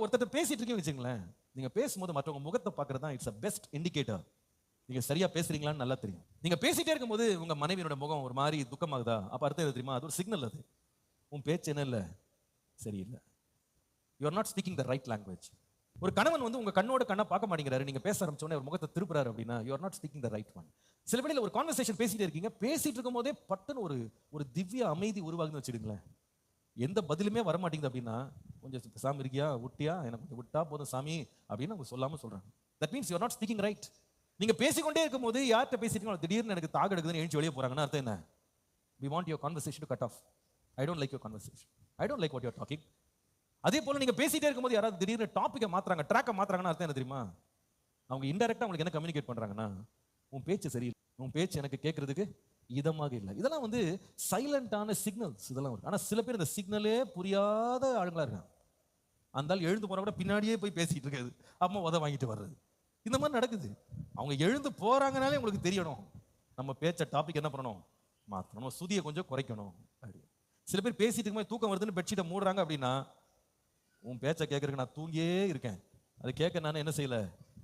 ஒருத்தர் பேசிட்டு இருக்கீங்க வச்சுங்களேன், நீங்க பேசும்போது மற்றவங்க முகத்தை பார்க்கறது தான் இட்ஸ் அ பெஸ்ட் இண்டிகேட்டர். நீங்க சரியா பேசுறீங்களான்னு நல்லா தெரியும். நீங்க பேசிட்டே இருக்கும்போது உங்க மனைவியோட முகம் ஒரு மாதிரி துக்கமாகுதா, அப்ப அர்த்தம் எது தெரியுமா? அது ஒரு சிக்னல். அது உன் பேச்சு என்ன இல்ல சரியில்லை. You are not speaking the right language. ஒரு கணவன் வந்து உங்க கண்ணோட கண்ணா பார்க்க மாட்டேங்கிறாரு, நீங்க பேச ஆரம்பிச்ச உடனே ஒரு முகத்தை திருப்புறாரு அப்படின்னா you are not speaking the right one. சில வேளையில ஒரு கான்வர்சேஷன் பேசிட்டே இருக்கீங்க, பேசிட்டு இருக்கும் போதே பட்டுன்னு ஒரு திவ்ய அமைதி உருவாகுதுன்னு வச்சுடுங்களேன். எந்த பதிலுமே வர மாட்டேங்குது அப்படின்னா, கொஞ்சம் சாமி இருக்கியா, விட்டியா, எனக்கு கொஞ்சம் விட்டா போதும் சாமி அப்படின்னு அவங்க சொல்லாம சொல்றாங்க. That means you are not speaking right. நீங்க பேசிக்கொண்டே இருக்கும்போது யார்கிட்ட பேசிட்டீங்க திடீர்னு எனக்கு தாக எடுக்குதுன்னு எழுந்து வெளியே போறாங்கன்னா அர்த்தம் என்ன? We want your conversation to cut off. I don't like your conversation. I don't like what you're talking. அதே போல நீங்க பேசிட்டே இருக்கும்போது யாராவது திடீர்னு டாபிக்கை மாத்துறாங்க, ட்ராக்கை மாத்துறாங்கன்னா அர்த்தம் என்ன தெரியுமா? அவங்க இன்டைரக்டா உங்களுக்கு என்ன கம்யூனிகேட் பண்றாங்கன்னா, உன் பேச்சு சரியில்லை, உன் பேச்சு எனக்கு கேட்கறதுக்கு இதமாக இல்லை. இதெல்லாம் வந்து சைலண்டான சிக்னல்ஸ். இதெல்லாம் ஆனா சில பேர் இந்த சிக்னலே புரியாத ஆளுங்களா இருக்காங்க. அந்த ஆள் எழுந்து போற கூட பின்னாடியே போய் பேசிட்டு இருக்காது, அம்மா உத வாங்கிட்டு வர்றது, இந்த மாதிரி நடக்குது. அவங்க எழுந்து போறாங்கனாலே உங்களுக்கு தெரியணும், நம்ம பேச்ச டாபிக் என்ன பண்ணணும், மாற்றணும், நம்ம சுதியை கொஞ்சம் குறைக்கணும். சில பேர் பேசிட்டு இருக்கும்போது தூக்கம் வருதுன்னு பெட்ஷீட்டை மூடுறாங்க அப்படின்னா, உன் பேச்சை கேட்கறதுக்கு நான் தூங்கியே இருக்கேன், அது கேட்க நான் என்ன செய்யல,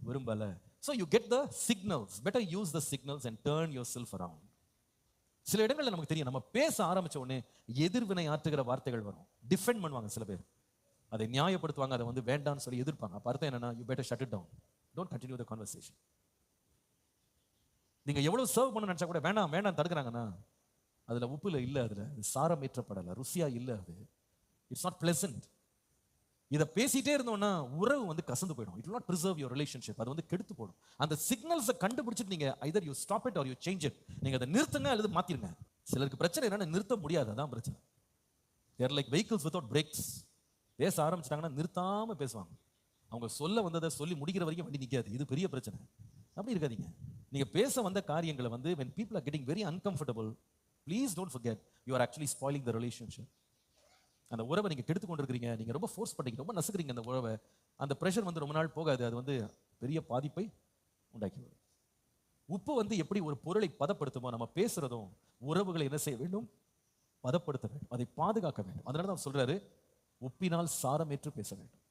விரும்பல. So you get the signals. Better use the signals and turn yourself around. சில இடங்கள்ல நமக்கு தெரியும், நம்ம பேச ஆரம்பிச்ச உடனே எதிர்வினை ஆற்றுகிற வார்த்தைகள் வரும். டிஃபெண்ட் பண்ணுவாங்க சில பேர், அதை நியாயப்படுத்துவாங்க, அதை வந்து வேண்டாம்னு சொல்லி எதிர்ப்பாங்க. அப்ப அர்த்தம் என்னன்னா, you better shut it down. Don't continue the conversation. நீங்க எவ்வளவு சர்வ் பண்ண நினைச்சா கூட வேண்டாம் வேண்டாம் தடுக்கிறாங்கன்னா, அதுல உப்புல இல்ல, அதுல சாரம் ஏற்றப்படல, ருசியா இல்ல, அது இட்ஸ் நாட் பிளசன்ட். இதை பேசிட்டே இருந்தோம்னா உறவு வந்து கசந்து போயிடும். It will not preserve your relationship. அது வந்து கெடுத்து போடும். அந்த சிக்னல்ஸை கண்டுபிடிச்சிட்டு நீங்க either you stop it or you change it. நீங்க அதை நிறுத்துங்க அல்லது மாத்திருங்க. சிலருக்கு பிரச்சனை என்னன்னா நிறுத்த முடியாது, அதான் பிரச்சனை. they are like vehicles without brakes. பேச ஆரம்பிச்சிட்டாங்கன்னா நிறுத்தாம பேசுவாங்க. அவங்க சொல்ல வந்ததை சொல்லி முடிக்கிற வரைக்கும் வண்டி நிக்காது. இது பெரிய பிரச்சனை. அப்படி இருக்காதீங்க. நீங்க பேச வந்த காரியங்களை வந்து when people are getting very uncomfortable, please don't forget you are actually spoiling the relationship. அந்த உறவை நீங்க கெடுத்து கொண்டிருக்கிறீங்க, நீங்க ரொம்ப ஃபோர்ஸ் பண்ணீங்க, ரொம்ப நசுக்குறீங்க அந்த உறவை. அந்த பிரஷர் வந்து ரொம்ப நாள் போகாது, அது வந்து பெரிய பாதிப்பை உண்டாக்கி வரும். உப்பு வந்து எப்படி ஒரு பொருளை பதப்படுத்துமோ, நம்ம பேசுறதும் உறவுகளை என்ன செய்ய வேண்டும், பதப்படுத்த வேண்டும், அதை பாதுகாக்க வேண்டும். அதனால தான் சொல்றாரு, உப்பினால் சாரம் ஏற்று பேச வேண்டும்.